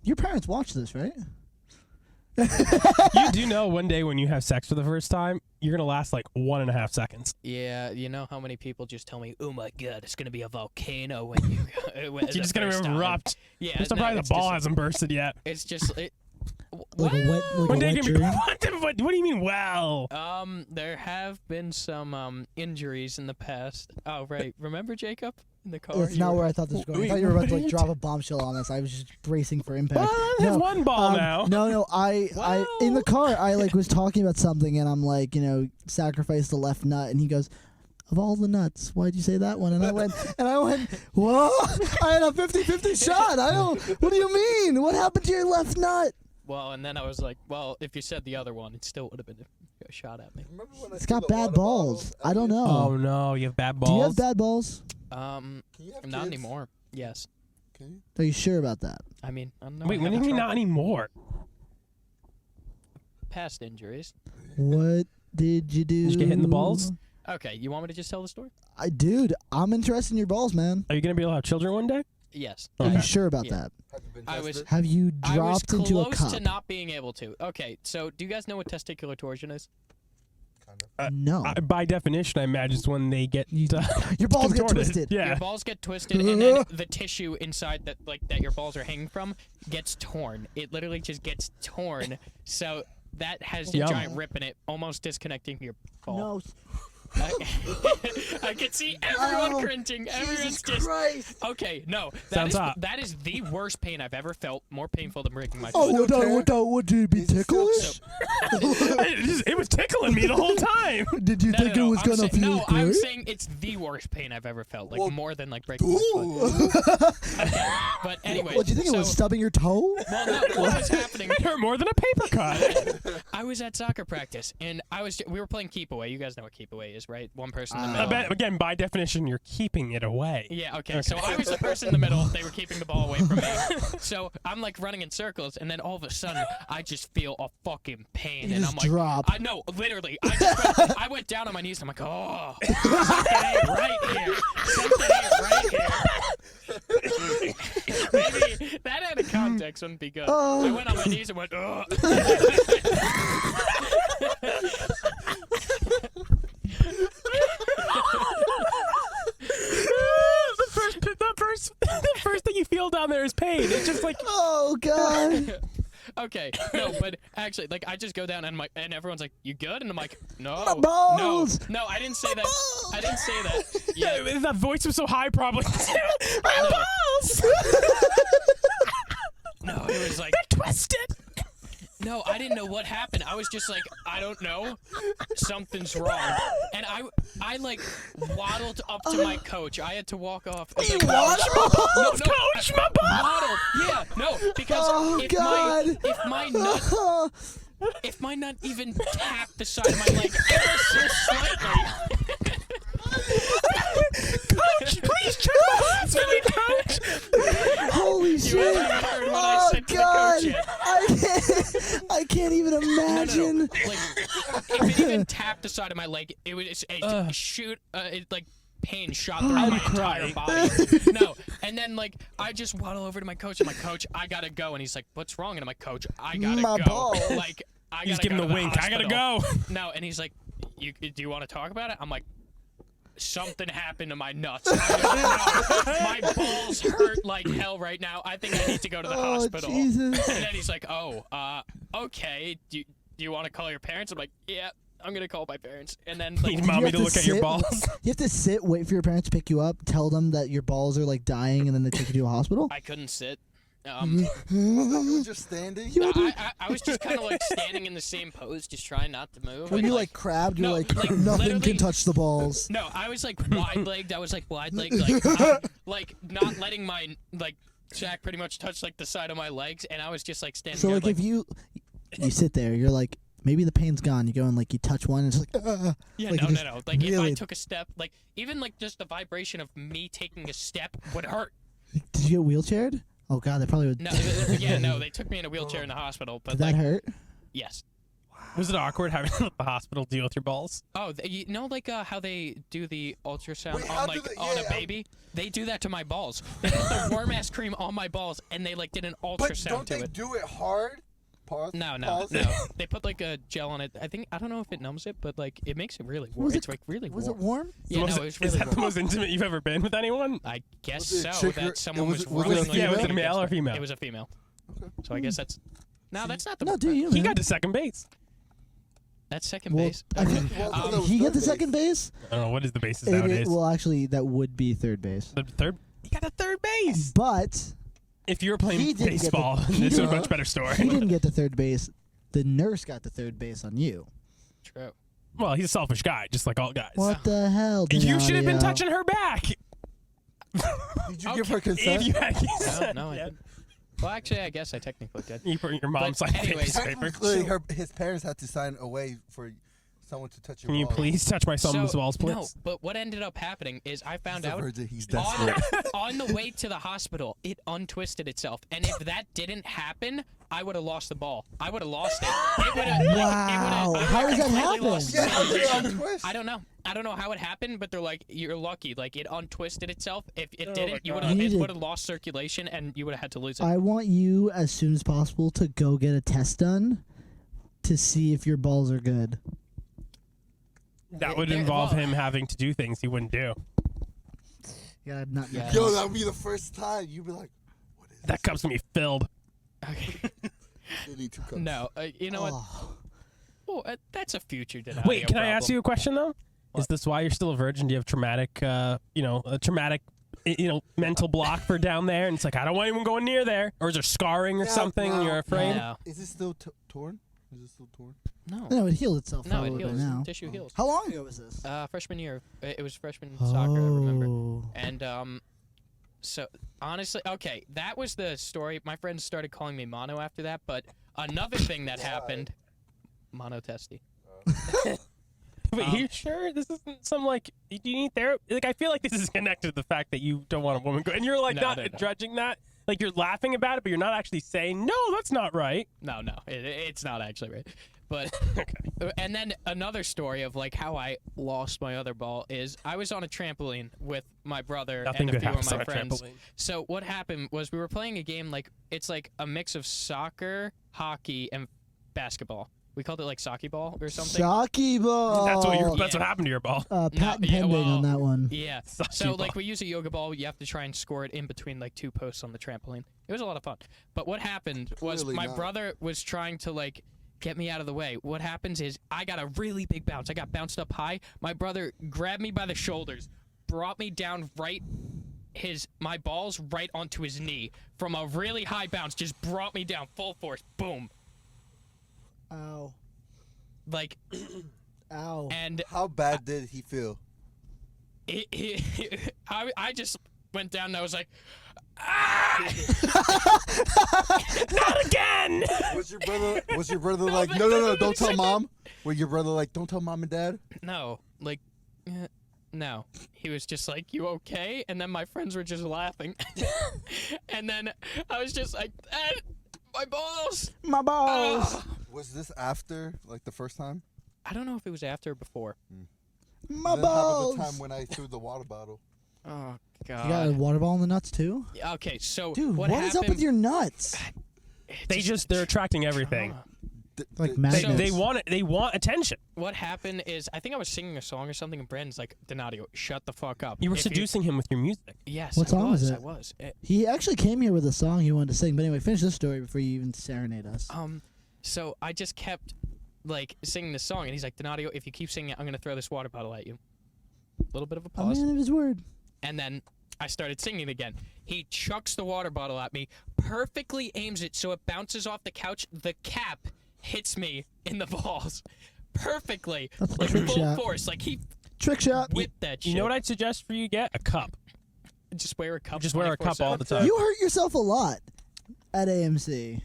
Your parents watch this, right? You do know one day when you have sex for the first time, you're going to last like 1.5 seconds. Yeah, you know how many people just tell me, oh my god, it's going to be a volcano when you You're just going to erupt. Yeah, Just probably the ball hasn't bursted yet. It's just... Like a wet, like One a day wet can dream? what do you mean, well? There have been some injuries in the past. Oh, right. Remember Jacob in the car? That's not where I thought this was going. I thought you were about to like drop a bombshell on us. I was just bracing for impact. Well, there's one ball now. No, I in the car I like was talking about something and I'm like, sacrifice the left nut, and he goes, of all the nuts, why'd you say that one? And I went, whoa, I had a 50-50 shot. What do you mean? What happened to your left nut? Well, and then I was like, well, if you said the other one, it still would have been a shot at me. It's got bad balls. I don't know. Oh, no, you have bad balls? Do you have bad balls? Not anymore. Yes. Okay. Are you sure about that? I mean, I don't know. Wait, what do you mean not anymore? Past injuries. What did you do? Did you get hit in the balls? Okay, you want me to just tell the story? Dude, I'm interested in your balls, man. Are you going to be able to have children one day? Yes. Are Okay. you sure about that? Have you been I was- tested? Have you dropped I was into a close cup? to not being able to. Okay, so do you guys know what testicular torsion is? Kind of. No. By definition, I imagine it's when they get Your balls get contorted. twisted. Yeah. Your balls get twisted, and then the tissue inside that your balls are hanging from gets torn. It literally just gets torn. So that has a Yum. giant rip in it, almost disconnecting your ball. No. I can see everyone Oh, cringing. Everyone's Jesus just Christ. okay. No, Sounds hot. that is the worst pain I've ever felt. More painful than breaking my Oh, toe. what did it be Is it still ticklish? it was tickling me the whole time. Did you think it was I'm gonna saying, feel no, great? I'm saying it's the worst pain I've ever felt. Like Well, more than like breaking my foot. Okay, but anyway. What, do you think it was stubbing your toe? Well, no, what was happening? It hurt more than a paper cut. I was at soccer practice, and we were playing keep away. You guys know what keep away is, right? One person in the middle. Again, by definition, you're keeping it away. Yeah, okay. So I was the person in the middle. They were keeping the ball away from me. So I'm like running in circles, and then all of a sudden, I just feel a fucking pain, You and just I'm like, drop. I know, literally. I went down on my knees. And I'm like, oh, something ain't right here. Something ain't right here. Maybe that out of context wouldn't be good. Oh. I went on my knees and went, oh. The first thing you feel down there is pain. It's just like, Oh, God. Okay, no, but actually, like, I just go down and everyone's like, "You good?" And I'm like, "No, My balls! no, I didn't say that. balls! I didn't say that. Yeah, that voice was so high, probably. No. balls! no, it was like, They're twisted. no, I didn't know what happened. I was just like, I don't know, something's wrong, and I like waddled up to my coach. I had to walk off. I was like, Coach, my balls! waddled. Yeah, no, because Oh, God. if my nut even tapped the side of my leg ever so slightly. Coach, please check my balls for me, Coach. Holy You shit. haven't heard what I Oh, said to the God. coach yet. I can't even imagine. No. Like, if it even tapped the side of my leg, it would pain shot through my entire body. No, and then like I just waddle over to my coach. I'm like, Coach, I gotta go, and he's like, what's wrong? And I'm like, Coach, I gotta My go. balls. Like, I gotta He's giving go the to wink. I gotta hospital. go. No, and he's like, do you want to talk about it? I'm like, something happened to my nuts. I don't know. My balls hurt like hell right now. I think I need to go to the hospital. Jesus. And then he's like, okay. Do you want to call your parents? I'm like, yeah, I'm gonna call my parents. And then like, Need mommy to look at your sit- balls. You have to sit, wait for your parents to pick you up, tell them that your balls are like dying, and then they take you to a hospital. I couldn't sit. You were just standing? I was just kind of like standing in the same pose, just trying not to move. When and, you like crabbed, you're no, like, like, nothing literally- can touch the balls. No, I was like wide-legged. I was like wide-legged, like not letting my like sack pretty much touch like the side of my legs, and I was just like standing So there, like if you sit there, you're like, maybe the pain's gone. You go and like you touch one, and it's like, yeah, like, no. you just Like if I really- took a step, like even like just the vibration of me taking a step would hurt. Did you get wheelchaired? Oh God, that probably would. No, yeah, no. They took me in a wheelchair in the hospital, but Did that like, hurt? yes. Was it awkward having the hospital deal with your balls? Oh, you know, like how they do the ultrasound Wait, how on do like they- on yeah, a baby? They do that to my balls. They put the warm ass cream on my balls, and they like did an But ultrasound don't to they it. do it hard? Pause. No. Pause. They put like a gel on it. I don't know if it numbs it, but like it makes it really warm. Was it- it's like really Was warm. it warm? Yeah, Was no, it- it was is really that the warm. most intimate you've ever been with anyone? I guess Was it so. chick or- That someone it was, was- was rubbing it- like yeah, was it a against male or me. female? It was a female. Okay. So I guess that's. No, that's not the. No, do you? He man. got to second base. That's second Well, base. I mean, Well, that was he third get to base. second base. I don't know what is the basis It- nowadays. well, actually, that would be third base. The third. He got to third base. But If you were He playing didn't get the- baseball, he this is a didn't- much better story. he didn't get to third base. The nurse got to third base on you. True. Well, he's a selfish guy, just like all guys. What the hell? You should have been Donadio? touching her back. Did you give her If consent? you had No, I yeah. didn't. Well, actually, I guess I technically did. You put your mom But signed anyways- paper. Technically, his parents had to sign away for someone to touch your Can you balls. please touch my son's balls, please? No, but what ended up happening is I found He's a out virgin. He's on, desperate. on the way to the hospital, it untwisted itself. And if that didn't happen, I would have lost the ball. I would have lost it. It would have. Wow. How does that happen? Yeah, how did it untwist? I don't know. I don't know how it happened, but they're like, you're lucky. Like it untwisted itself. If it Oh my didn't, you would God. have. You It need would to- have lost circulation, and you would have had to lose it. I want you as soon as possible to go get a test done to see if your balls are good. That would There- involve well- him having to do things he wouldn't do. Yeah, not Yeah. Yo, that would be the first time you'd be like, "What is That cup's gonna be filled. Okay. They need 2 cups. No, you know what? Oh. Oh, that's a future Donadio Wait, can I ask problem. you a question though? Is What? this why you're still a virgin? Do you have traumatic, a traumatic, mental block for down there? And it's like I don't want anyone going near there, or is there scarring or Yeah, something? And no, you're afraid. No, Is it still torn? Is it still torn? no, No, it healed itself no. It probably by heals. now. Tissue heals. How long ago was this? Freshman year. It was freshman soccer. I remember. Oh. And so honestly, okay, that was the story. My friends started calling me mono after that. But another thing that happened, mono testy. Wait, you sure this isn't some like? Do you need therapy? Like I feel like this is connected to the fact that you don't want a woman go, and you're like No, not no. judging that. Like you're laughing about it, but you're not actually saying no. That's not right. No, it's not actually right. But Okay. and then another story of like how I lost my other ball is I was on a trampoline with my brother Nothing and a good few of happens my on a friends. trampoline. So what happened was we were playing a game like it's like a mix of soccer, hockey, and basketball. We called it like soccer ball or something. Shocky ball. That's what Yeah. That's what happened to your ball. Patent yeah, pending well, on that one. Yeah. Soccer So like ball. we use a yoga ball, you have to try and score it in between like 2 posts on the trampoline. It was a lot of fun. But what happened was Clearly my not. brother was trying to like get me out of the way. What happens is I got a really big bounce. I got bounced up high. My brother grabbed me by the shoulders, brought me down my balls right onto his knee from a really high bounce, just brought me down full force. Boom. Ow. Like Ow. and How bad did he feel? I just went down and I was like, Not again. Was your brother like, no, don't tell mom? Was your brother like, don't tell mom and dad? no, like, no. He was just like, you okay? And then my friends were just laughing. And then I was just like, my balls. My balls. Ah. Was this after, like, the first time? I don't know if it was after or before. My Then how balls. about the time when I threw the water bottle? Oh, You got a God. water ball in the nuts too? Okay, so Dude, what what is up with happened- your nuts? They're attracting everything. Like They, magnets. they want it. They want attention. What happened is I think I was singing a song or something, and Brandon's like, Donadio, shut the fuck up. You were If seducing him with your music. Yes, What I song was was. it? I was. He actually came here with a song he wanted to sing. But anyway, finish this story before you even serenade us. So I just kept like singing this song, and he's like, Donadio, if you keep singing it, I'm gonna throw this water bottle at you. A little bit of a A pause, man of his word. and then I started singing again. He chucks the water bottle at me, perfectly aims it so it bounces off the couch. The cap hits me in the balls, perfectly, That's a like trick full shot. force. Like he Trick shot. whipped that shit. You know what I'd suggest for you get? A cup. Just wear a cup. Just wear a cup all the 24/7. time. You hurt yourself a lot at AMC.